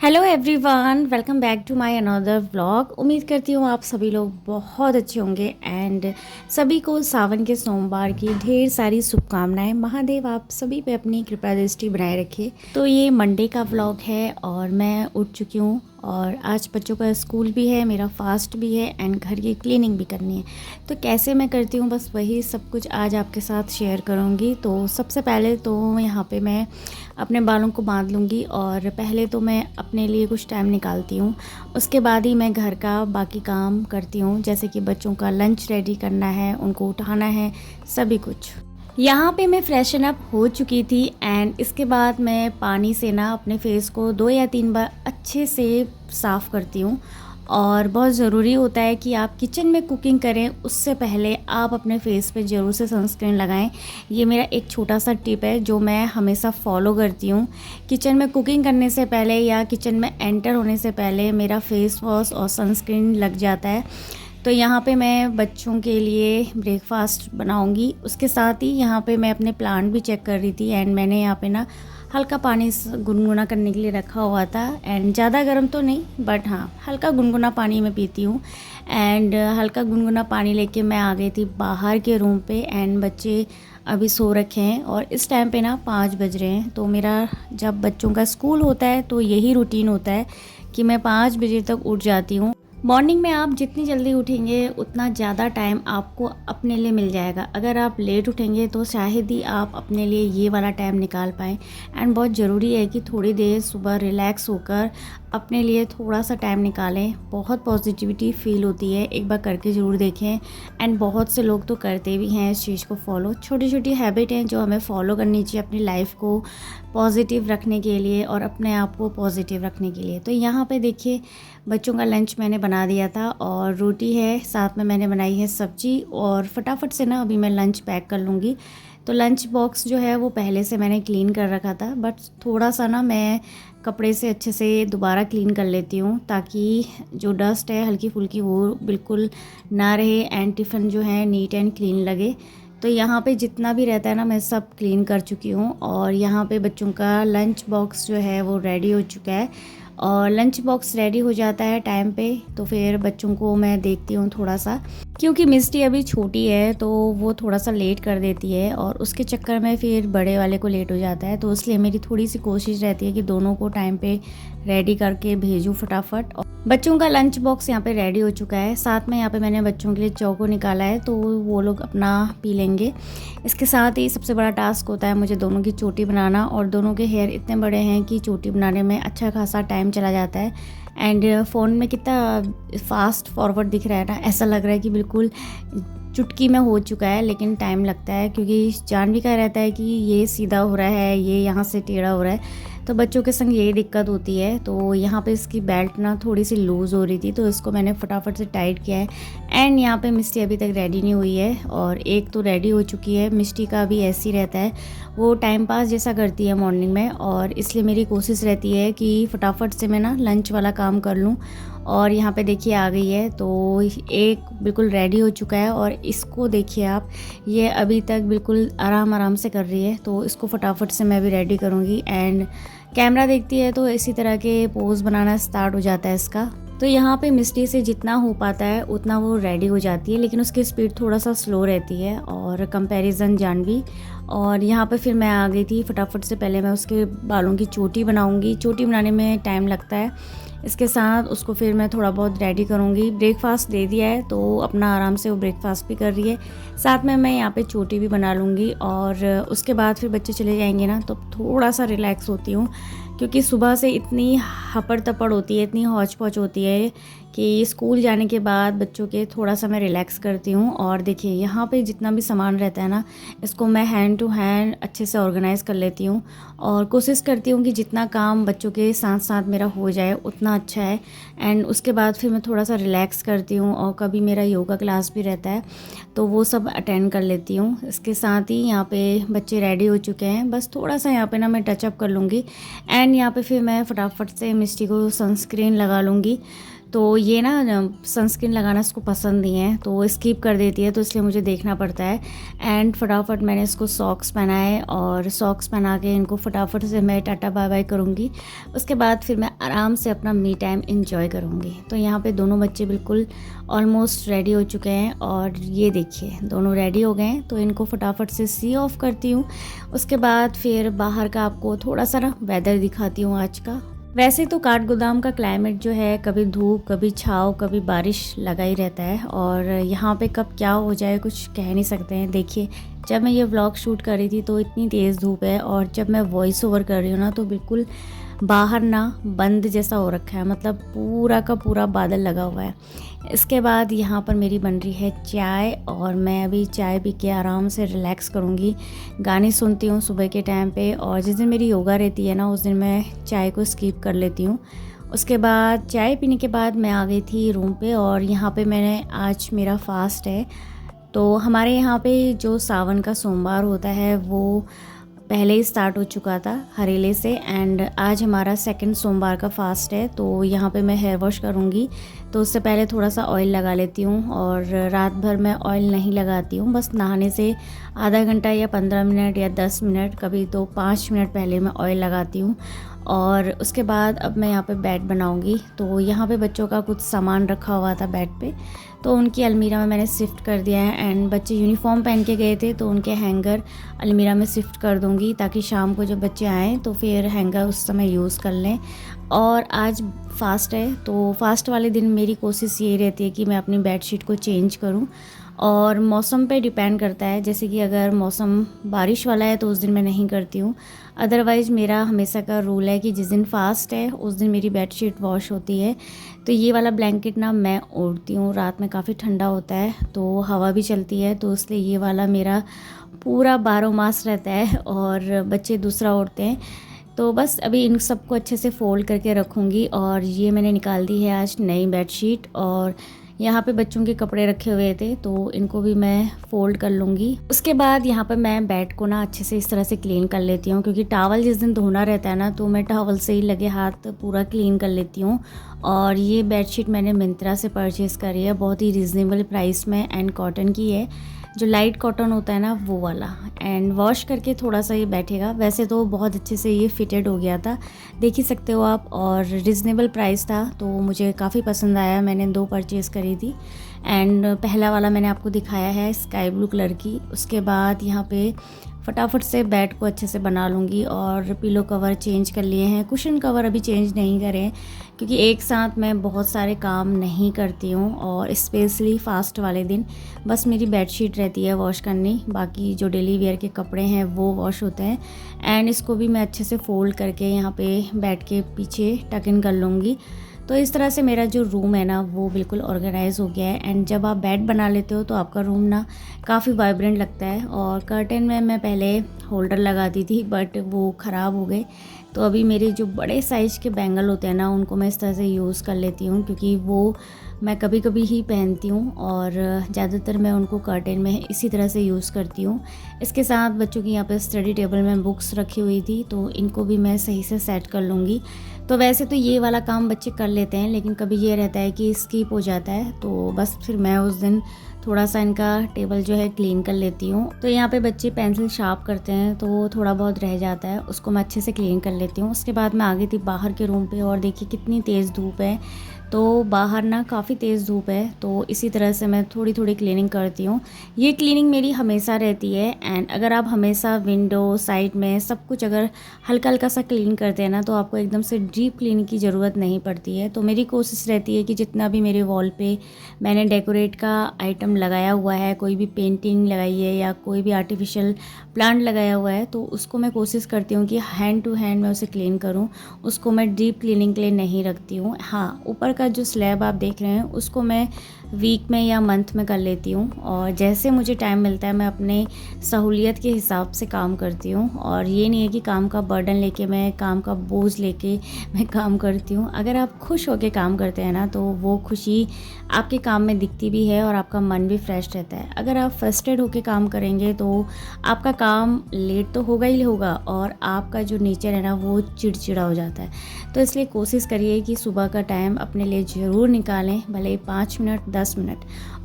Hello everyone, welcome back to my another vlog. उम्मीद करती हूँ आप सभी लोग बहुत अच्छे होंगे एंड सभी को सावन के सोमवार की ढेर सारी शुभकामनाएं। महादेव आप सभी पे अपनी कृपा दृष्टि बनाए रखे। तो ये मंडे का व्लॉग है और मैं उठ चुकी हूँ और आज बच्चों का स्कूल भी है, मेरा फास्ट भी है एंड घर की क्लीनिंग भी करनी है। तो कैसे मैं करती हूँ बस वही सब कुछ आज आपके साथ शेयर करूँगी। तो सबसे पहले तो यहाँ पे मैं अपने बालों को बांध लूँगी और पहले तो मैं अपने लिए कुछ टाइम निकालती हूँ। उसके बाद ही मैं घर का बाकी काम करती हूँ, जैसे कि बच्चों का लंच रेडी करना है, उनको उठाना है, सभी कुछ। यहाँ पे मैं फ्रेशन अप हो चुकी थी एंड इसके बाद मैं पानी से ना अपने फेस को 2 या 3 बार अच्छे से साफ़ करती हूँ। और बहुत ज़रूरी होता है कि आप किचन में कुकिंग करें उससे पहले आप अपने फेस पे ज़रूर से सनस्क्रीन लगाएं। ये मेरा एक छोटा सा टिप है जो मैं हमेशा फॉलो करती हूँ। किचन में कुकिंग करने से पहले या किचन में एंटर होने से पहले मेरा फेस वॉश और सनस्क्रीन लग जाता है। तो यहाँ पे मैं बच्चों के लिए ब्रेकफास्ट बनाऊंगी। उसके साथ ही यहाँ पे मैं अपने प्लांट भी चेक कर रही थी एंड मैंने यहाँ पे ना हल्का पानी गुनगुना करने के लिए रखा हुआ था एंड ज़्यादा गर्म तो नहीं, बट हाँ हल्का गुनगुना पानी मैं पीती हूँ। एंड हल्का गुनगुना पानी लेके मैं आ गई थी बाहर के रूम पे एंड बच्चे अभी सो रखे हैं और इस टाइम पे ना 5 बज रहे हैं। तो मेरा जब बच्चों का स्कूल होता है तो यही रूटीन होता है कि मैं 5 बजे तक उठ जाती हूँ। मॉर्निंग में आप जितनी जल्दी उठेंगे उतना ज़्यादा टाइम आपको अपने लिए मिल जाएगा। अगर आप लेट उठेंगे तो शायद ही आप अपने लिए ये वाला टाइम निकाल पाएँ। एंड बहुत ज़रूरी है कि थोड़ी देर सुबह रिलैक्स होकर अपने लिए थोड़ा सा टाइम निकालें। बहुत पॉजिटिविटी फील होती है, एक बार करके ज़रूर देखें। एंड बहुत से लोग तो करते भी हैं इस चीज़ को फॉलो। छोटी छोटी हैबिट हैं जो हमें फॉलो करनी चाहिए अपनी लाइफ को पॉजिटिव रखने के लिए और अपने आप को पॉजिटिव रखने के लिए। तो यहाँ पे देखिए बच्चों का लंच मैंने बना दिया था और रोटी है, साथ में मैंने बनाई है सब्जी और फटाफट से ना अभी मैं लंच पैक कर लूँगी। तो लंच बॉक्स जो है वो पहले से मैंने क्लीन कर रखा था, बट थोड़ा सा ना मैं कपड़े से अच्छे से दोबारा क्लीन कर लेती हूँ ताकि जो डस्ट है हल्की फुल्की वो बिल्कुल ना रहे एंड टिफ़िन जो है नीट एंड क्लीन लगे। तो यहाँ पे जितना भी रहता है ना मैं सब क्लीन कर चुकी हूँ और यहाँ पे बच्चों का लंच बॉक्स जो है वो रेडी हो चुका है। और लंच बॉक्स रेडी हो जाता है टाइम पे तो फिर बच्चों को मैं देखती हूँ थोड़ा सा, क्योंकि मिस्टी अभी छोटी है तो वो थोड़ा सा लेट कर देती है और उसके चक्कर में फिर बड़े वाले को लेट हो जाता है। तो इसलिए मेरी थोड़ी सी कोशिश रहती है कि दोनों को टाइम पे रेडी करके भेजूँ फटाफट। और बच्चों का लंच बॉक्स यहाँ पे रेडी हो चुका है। साथ में यहाँ पे मैंने बच्चों के लिए चौको निकाला है तो वो लोग अपना पी लेंगे। इसके साथ ही सबसे बड़ा टास्क होता है मुझे दोनों की चोटी बनाना और दोनों के हेयर इतने बड़े हैं कि चोटी बनाने में अच्छा खासा टाइम चला जाता है। एंड फ़ोन में कितना फास्ट फॉरवर्ड दिख रहा है ना, ऐसा लग रहा है कि बिल्कुल चुटकी में हो चुका है, लेकिन टाइम लगता है क्योंकि जान भी का रहता है कि ये सीधा हो रहा है, ये यहाँ से टेढ़ा हो रहा है। तो बच्चों के संग यही दिक्कत होती है। तो यहाँ पे इसकी बेल्ट ना थोड़ी सी लूज़ हो रही थी तो इसको मैंने फटाफट से टाइट किया है। एंड यहाँ पे मिस्टी अभी तक रेडी नहीं हुई है और एक तो रेडी हो चुकी है। मिस्टी का भी ऐसी रहता है, वो टाइम पास जैसा करती है मॉर्निंग में और इसलिए मेरी कोशिश रहती है कि फटाफट से मैं ना लंच वाला काम कर लूँ। और यहाँ पे देखिए आ गई है तो एक बिल्कुल रेडी हो चुका है और इसको देखिए आप, ये अभी तक बिल्कुल आराम आराम से कर रही है। तो इसको फटाफट से मैं भी रेडी करूँगी एंड कैमरा देखती है तो इसी तरह के पोज बनाना स्टार्ट हो जाता है इसका। तो यहाँ पे मिस्टी से जितना हो पाता है उतना वो रेडी हो जाती है, लेकिन उसकी स्पीड थोड़ा सा स्लो रहती है और कंपैरिजन जानवी। और यहाँ पे फिर मैं आ गई थी फटाफट से, पहले मैं उसके बालों की चोटी बनाऊंगी। चोटी बनाने में टाइम लगता है, इसके साथ उसको फिर मैं थोड़ा बहुत रेडी करूँगी। ब्रेकफास्ट दे दिया है तो अपना आराम से वो ब्रेकफास्ट भी कर रही है, साथ में मैं यहाँ पे चोटी भी बना लूँगी। और उसके बाद फिर बच्चे चले जाएंगे ना तो थोड़ा सा रिलैक्स होती हूँ, क्योंकि सुबह से इतनी हपड़ तपड़ होती है, इतनी हौच पौच होती है कि स्कूल जाने के बाद बच्चों के थोड़ा सा मैं रिलैक्स करती हूँ। और देखिए यहाँ पे जितना भी सामान रहता है ना इसको मैं हैंड टू हैंड अच्छे से ऑर्गेनाइज़ कर लेती हूँ और कोशिश करती हूँ कि जितना काम बच्चों के साथ साथ मेरा हो जाए उतना अच्छा है। एंड उसके बाद फिर मैं थोड़ा सा रिलैक्स करती हूँ और कभी मेरा योगा क्लास भी रहता है तो वो सब अटेंड कर लेती हूँ। इसके साथ ही यहाँ पे बच्चे रेडी हो चुके हैं, बस थोड़ा सा यहाँ पे ना मैं टचअप कर लूँगी एंड यहाँ पे फिर मैं फटाफट से मिस्टी को सनस्क्रीन लगा लूँगी। तो ये ना सनस्क्रीन लगाना इसको पसंद नहीं है, तो वो स्किप कर देती है, तो इसलिए मुझे देखना पड़ता है। एंड फटाफट मैंने इसको सॉक्स पहनाए और सॉक्स पहना के इनको फटाफट से मैं टाटा बाय बाय करूँगी। उसके बाद फिर मैं आराम से अपना मी टाइम इंजॉय करूँगी। तो यहाँ पे दोनों बच्चे बिल्कुल ऑलमोस्ट रेडी हो चुके हैं और ये देखिए दोनों रेडी हो गए हैं, तो इनको फटाफट से सी ऑफ करती हूँ। उसके बाद फिर बाहर का आपको थोड़ा सा ना वेदर दिखाती हूँ आज का। वैसे तो काठगोदाम का क्लाइमेट जो है कभी धूप कभी छाँव कभी बारिश लगा ही रहता है, और यहाँ पे कब क्या हो जाए कुछ कह नहीं सकते हैं। देखिए जब मैं ये व्लॉग शूट कर रही थी तो इतनी तेज़ धूप है, और जब मैं वॉइस ओवर कर रही हूँ ना तो बिल्कुल बाहर ना बंद जैसा हो रखा है, मतलब पूरा का पूरा बादल लगा हुआ है। इसके बाद यहाँ पर मेरी बन रही है चाय, और मैं अभी चाय पी के आराम से रिलैक्स करूँगी। गाने सुनती हूँ सुबह के टाइम पे, और जिस दिन मेरी योगा रहती है ना उस दिन मैं चाय को स्किप कर लेती हूँ। उसके बाद चाय पीने के बाद मैं आ गई थी रूम पे, और यहाँ पे मैंने आज मेरा फास्ट है। तो हमारे यहाँ पे जो सावन का सोमवार होता है वो पहले ही स्टार्ट हो चुका था हरेले से, एंड आज हमारा सेकंड सोमवार का फास्ट है। तो यहाँ पे मैं हेयर वॉश करूँगी, तो उससे पहले थोड़ा सा ऑयल लगा लेती हूँ, और रात भर मैं ऑयल नहीं लगाती हूँ, बस नहाने से आधा घंटा या 15 मिनट या 10 मिनट कभी तो 5 मिनट पहले मैं ऑयल लगाती हूँ। और उसके बाद अब मैं यहाँ पे बेड बनाऊँगी। तो यहाँ पे बच्चों का कुछ सामान रखा हुआ था बेड पे, तो उनकी अलमीरा में मैंने शिफ्ट कर दिया है। एंड बच्चे यूनिफॉर्म पहन के गए थे तो उनके हैंगर अलमीरा में शिफ्ट कर दूँगी, ताकि शाम को जब बच्चे आएँ तो फिर हैंगर उस समय यूज़ कर लें। और आज फास्ट है, तो फास्ट वाले दिन मेरी कोशिश यही रहती है कि मैं अपनी बेडशीट को चेंज करूं, और मौसम पे डिपेंड करता है। जैसे कि अगर मौसम बारिश वाला है तो उस दिन मैं नहीं करती हूँ, अदरवाइज़ मेरा हमेशा का रूल है कि जिस दिन फास्ट है उस दिन मेरी बेडशीट वॉश होती है। तो ये वाला ब्लैंकेट ना मैं ओढ़ती हूँ, रात में काफ़ी ठंडा होता है तो हवा भी चलती है, तो इसलिए ये वाला मेरा पूरा 12 मास रहता है, और बच्चे दूसरा ओढ़ते हैं। तो बस अभी इन सबको अच्छे से फ़ोल्ड करके रखूँगी, और ये मैंने निकाल दी है आज नई बेडशीट। और यहाँ पे बच्चों के कपड़े रखे हुए थे तो इनको भी मैं फ़ोल्ड कर लूँगी। उसके बाद यहाँ पे मैं बेड को ना अच्छे से इस तरह से क्लीन कर लेती हूँ, क्योंकि टॉवल जिस दिन धोना रहता है ना तो मैं टॉवल से ही लगे हाथ पूरा क्लीन कर लेती हूँ। और ये बेडशीट मैंने मिंत्रा से परचेज़ करी है, बहुत ही रीज़नेबल प्राइस में, एंड कॉटन की है, जो लाइट कॉटन होता है ना वो वाला। एंड वॉश करके थोड़ा सा ये बैठेगा, वैसे तो बहुत अच्छे से ये फिटेड हो गया था, देख ही सकते हो आप, और रिजनेबल प्राइस था तो मुझे काफ़ी पसंद आया। मैंने 2 परचेज़ करी थी, एंड पहला वाला मैंने आपको दिखाया है स्काई ब्लू कलर की। उसके बाद यहाँ पे फटाफट से बेड को अच्छे से बना लूँगी, और पिलो कवर चेंज कर लिए हैं, कुशन कवर अभी चेंज नहीं करें, क्योंकि एक साथ मैं बहुत सारे काम नहीं करती हूँ, और स्पेशली फास्ट वाले दिन बस मेरी बेडशीट रहती है वॉश करनी, बाकी जो डेली वेयर के कपड़े हैं वो वॉश होते हैं। एंड इसको भी मैं अच्छे से फ़ोल्ड करके यहाँ पे बेड के पीछे टक इन कर लूँगी। तो इस तरह से मेरा जो रूम है ना वो बिल्कुल ऑर्गेनाइज हो गया है। एंड जब आप बेड बना लेते हो तो आपका रूम ना काफ़ी वाइब्रेंट लगता है। और कर्टेन में मैं पहले होल्डर लगाती थी बट वो ख़राब हो गए, तो अभी मेरे जो बड़े साइज़ के बैंगल होते हैं ना उनको मैं इस तरह से यूज़ कर लेती हूँ, क्योंकि वो मैं कभी कभी ही पहनती हूँ, और ज़्यादातर मैं उनको कर्टेन में इसी तरह से यूज़ करती हूँ। इसके साथ बच्चों की यहाँ पे स्टडी टेबल में बुक्स रखी हुई थी तो इनको भी मैं सही से सेट कर लूँगी। तो वैसे तो ये वाला काम बच्चे कर लेते हैं, लेकिन कभी ये रहता है कि स्किप हो जाता है, तो बस फिर मैं उस दिन थोड़ा सा इनका टेबल जो है क्लीन कर लेती हूँ। तो यहाँ पे बच्चे पेंसिल शार्प करते हैं तो थोड़ा बहुत रह जाता है, उसको मैं अच्छे से क्लीन कर लेती हूँ। उसके बाद मैं आ गई थी बाहर के रूम पे, और देखिए कितनी तेज़ धूप है, तो बाहर ना काफ़ी तेज़ धूप है, तो इसी तरह से मैं थोड़ी थोड़ी क्लीनिंग करती हूँ। ये क्लीनिंग मेरी हमेशा रहती है। एंड अगर आप हमेशा विंडो साइड में सब कुछ अगर हल्का हल्का सा क्लीन करते हैं ना तो आपको एकदम से डीप क्लीनिंग की ज़रूरत नहीं पड़ती है। तो मेरी कोशिश रहती है कि जितना भी मेरे वॉल पे मैंने डेकोरेट का आइटम लगाया हुआ है, कोई भी पेंटिंग लगाई है या कोई भी आर्टिफिशियल प्लांट लगाया हुआ है, तो उसको मैं कोशिश करती हूँ कि हैंड टू हैंड मैं उसे क्लीन करूँ, उसको मैं डीप क्लीनिंग के लिए नहीं रखती हूँ। हाँ, ऊपर का जो स्लैब आप देख रहे हैं उसको मैं वीक में या मंथ में कर लेती हूँ। और जैसे मुझे टाइम मिलता है मैं अपने सहूलियत के हिसाब से काम करती हूँ। और ये नहीं है कि काम का बर्डन लेके मैं काम का बोझ लेके मैं काम करती हूँ। अगर आप खुश होकर काम करते हैं ना तो वो खुशी आपके काम में दिखती भी है और आपका मन भी फ्रेश रहता है। अगर आप फ्रस्ट्रेट होकर काम करेंगे तो आपका काम लेट तो होगा ही होगा और आपका जो नेचर है ना वो चिड़चिड़ा हो जाता है। तो इसलिए कोशिश करिए कि सुबह का टाइम अपने लिए ज़रूर निकालें, भले ही 5 मिनट 10 मिनट,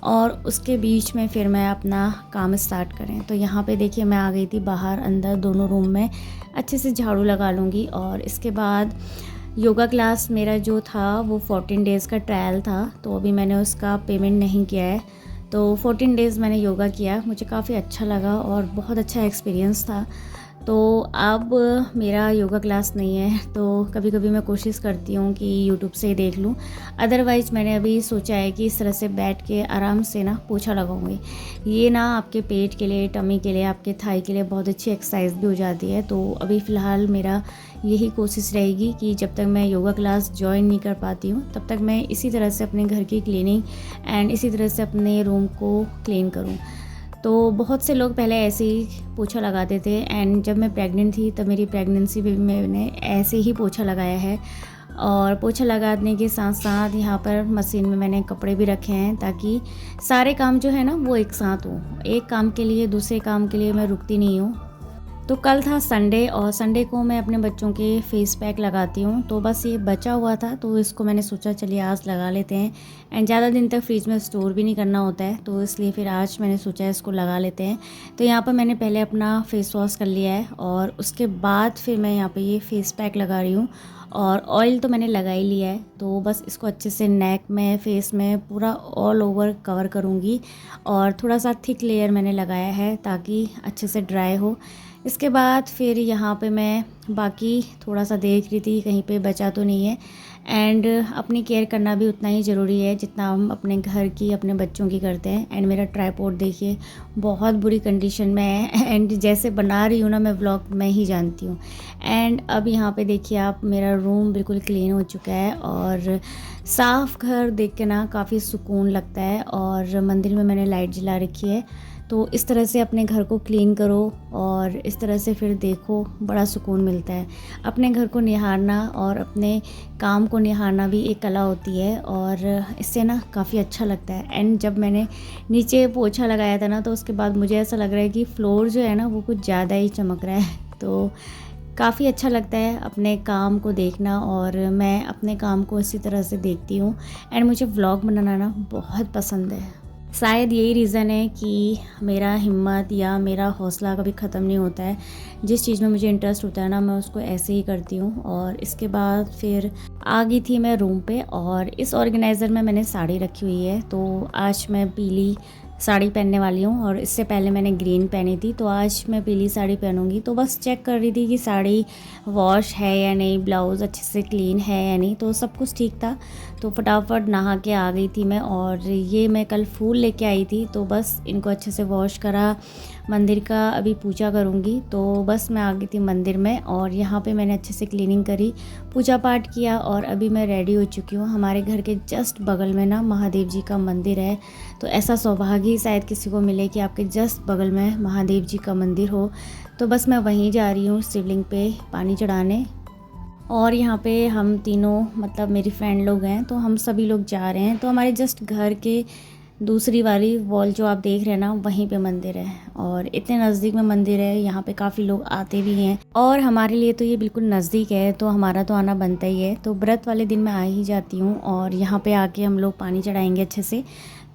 और उसके बीच में फिर मैं अपना काम स्टार्ट करें। तो यहाँ पे देखिए मैं आ गई थी बाहर, अंदर दोनों रूम में अच्छे से झाड़ू लगा लूँगी। और इसके बाद योगा क्लास मेरा जो था वो 14 डेज़ का ट्रायल था, तो अभी मैंने उसका पेमेंट नहीं किया है। तो 14 डेज़ मैंने योगा किया, मुझे काफ़ी अच्छा लगा और बहुत अच्छा एक्सपीरियंस था। तो अब मेरा योगा क्लास नहीं है तो कभी कभी मैं कोशिश करती हूँ कि यूट्यूब से ही देख लूँ। अदरवाइज़ मैंने अभी सोचा है कि इस तरह से बैठ के आराम से ना पोछा लगाऊंगी। ये ना आपके पेट के लिए, टमी के लिए, आपके थाई के लिए बहुत अच्छी एक्सरसाइज भी हो जाती है। तो अभी फ़िलहाल मेरा यही कोशिश रहेगी कि जब तक मैं योगा क्लास ज्वाइन नहीं कर पाती हूँ तब तक मैं इसी तरह से अपने घर की क्लीनिंग एंड इसी तरह से अपने रूम को क्लीन करूँ। तो बहुत से लोग पहले ऐसे ही पोछा लगाते थे एंड जब मैं प्रेग्नेंट थी तब मेरी प्रेगनेंसी में मैंने ऐसे ही पोछा लगाया है। और पोछा लगाने के साथ साथ यहाँ पर मशीन में मैंने कपड़े भी रखे हैं ताकि सारे काम जो है ना वो एक साथ हो। एक काम के लिए दूसरे काम के लिए मैं रुकती नहीं हूँ। तो कल था संडे और संडे को मैं अपने बच्चों के फेस पैक लगाती हूँ, तो बस ये बचा हुआ था तो इसको मैंने सोचा चलिए आज लगा लेते हैं। एंड ज़्यादा दिन तक फ्रिज में स्टोर भी नहीं करना होता है तो इसलिए फिर आज मैंने सोचा इसको लगा लेते हैं। तो यहाँ पर मैंने पहले अपना फेस वॉश कर लिया है और उसके बाद फिर मैं यहाँ पर ये फेस पैक लगा रही हूँ। और ऑयल तो मैंने लगा ही लिया है तो बस इसको अच्छे से नेक में, फेस में पूरा ऑल ओवर कवर करूँगी। और थोड़ा सा थिक लेयर मैंने लगाया है ताकि अच्छे से ड्राई हो। इसके बाद फिर यहाँ पे मैं बाकी थोड़ा सा देख रही थी कहीं पे बचा तो नहीं है। एंड अपनी केयर करना भी उतना ही ज़रूरी है जितना हम अपने घर की, अपने बच्चों की करते हैं। एंड मेरा ट्राइपॉड देखिए बहुत बुरी कंडीशन में है एंड जैसे बना रही हूँ ना मैं व्लॉग मैं ही जानती हूँ। एंड अब यहाँ पे देखिए आप, मेरा रूम बिल्कुल क्लीन हो चुका है और साफ़ घर देख के ना काफ़ी सुकून लगता है। और मंदिर में मैंने लाइट जला रखी है तो इस तरह से अपने घर को क्लीन करो और इस तरह से फिर देखो बड़ा सुकून मिलता है। अपने घर को निहारना और अपने काम को निहारना भी एक कला होती है और इससे ना काफ़ी अच्छा लगता है। एंड जब मैंने नीचे पोछा लगाया था ना तो उसके बाद मुझे ऐसा लग रहा है कि फ्लोर जो है ना वो कुछ ज़्यादा ही चमक रहा है। तो काफ़ी अच्छा लगता है अपने काम को देखना और मैं अपने काम को इसी तरह से देखती हूँ। एंड मुझे व्लॉग बनाना ना बहुत पसंद है। शायद यही रीज़न है कि मेरा हिम्मत या मेरा हौसला कभी ख़त्म नहीं होता है। जिस चीज़ में मुझे इंटरेस्ट होता है ना मैं उसको ऐसे ही करती हूँ। और इसके बाद फिर आ गई थी मैं रूम पे और इस ऑर्गेनाइज़र में मैंने साड़ी रखी हुई है। तो आज मैं पीली साड़ी पहनने वाली हूँ और इससे पहले मैंने ग्रीन पहनी थी तो आज मैं पीली साड़ी पहनूंगी। तो बस चेक कर रही थी कि साड़ी वॉश है या नहीं, ब्लाउज़ अच्छे से क्लीन है या नहीं, तो सब कुछ ठीक था। तो फटाफट नहा के आ गई थी मैं। और ये मैं कल फूल लेके आई थी तो बस इनको अच्छे से वॉश करा, मंदिर का अभी पूजा करूँगी। तो बस मैं आ गई थी मंदिर में और यहाँ पे मैंने अच्छे से क्लीनिंग करी, पूजा पाठ किया और अभी मैं रेडी हो चुकी हूँ। हमारे घर के जस्ट बगल में ना महादेव जी का मंदिर है। तो ऐसा सौभाग्य ही शायद किसी को मिले कि आपके जस्ट बगल में महादेव जी का मंदिर हो। तो बस मैं वहीं जा रही हूँ शिवलिंग पे पानी चढ़ाने। और यहाँ पे हम तीनों, मतलब मेरी फ्रेंड लोग हैं, तो हम सभी लोग जा रहे हैं। तो हमारे जस्ट घर के दूसरी वाली वॉल जो आप देख रहे हैं ना वहीं पे मंदिर है और इतने नज़दीक में मंदिर है, यहाँ पे काफ़ी लोग आते भी हैं और हमारे लिए तो ये बिल्कुल नज़दीक है तो हमारा तो आना बनता ही है। तो व्रत वाले दिन मैं आ ही जाती हूँ और यहाँ पे आके हम लोग पानी चढ़ाएंगे अच्छे से।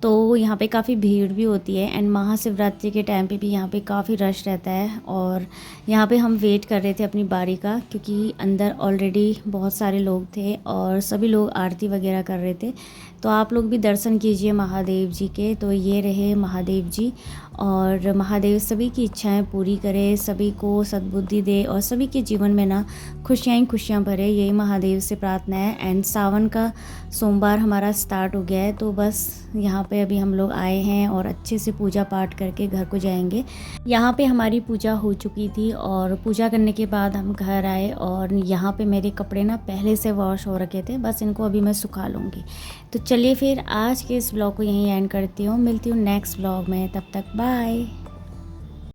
तो यहाँ पे काफ़ी भीड़ भी होती है एंड महाशिवरात्रि के टाइम पे भी यहाँ पे काफ़ी रश रहता है। और यहाँ पे हम वेट कर रहे थे अपनी बारी का क्योंकि अंदर ऑलरेडी बहुत सारे लोग थे और सभी लोग आरती वगैरह कर रहे थे। तो आप लोग भी दर्शन कीजिए महादेव जी के। तो ये रहे महादेव जी और महादेव सभी की इच्छाएं पूरी करे, सभी को सद्बुद्धि दे और सभी के जीवन में ना खुशियाँ ही खुशियाँ भरे, यही महादेव से प्रार्थना है। एंड सावन का सोमवार हमारा स्टार्ट हो गया है, तो बस यहाँ पे अभी हम लोग आए हैं और अच्छे से पूजा पाठ करके घर को जाएंगे। यहाँ पे हमारी पूजा हो चुकी थी और पूजा करने के बाद हम घर आए और यहाँ पे मेरे कपड़े ना पहले से वॉश हो रखे थे, बस इनको अभी मैं सुखा लूँगी। तो चलिए फिर आज के इस ब्लॉग को यहीं एंड करती हूँ, मिलती हूँ नेक्स्ट ब्लॉग में, तब तक बाय।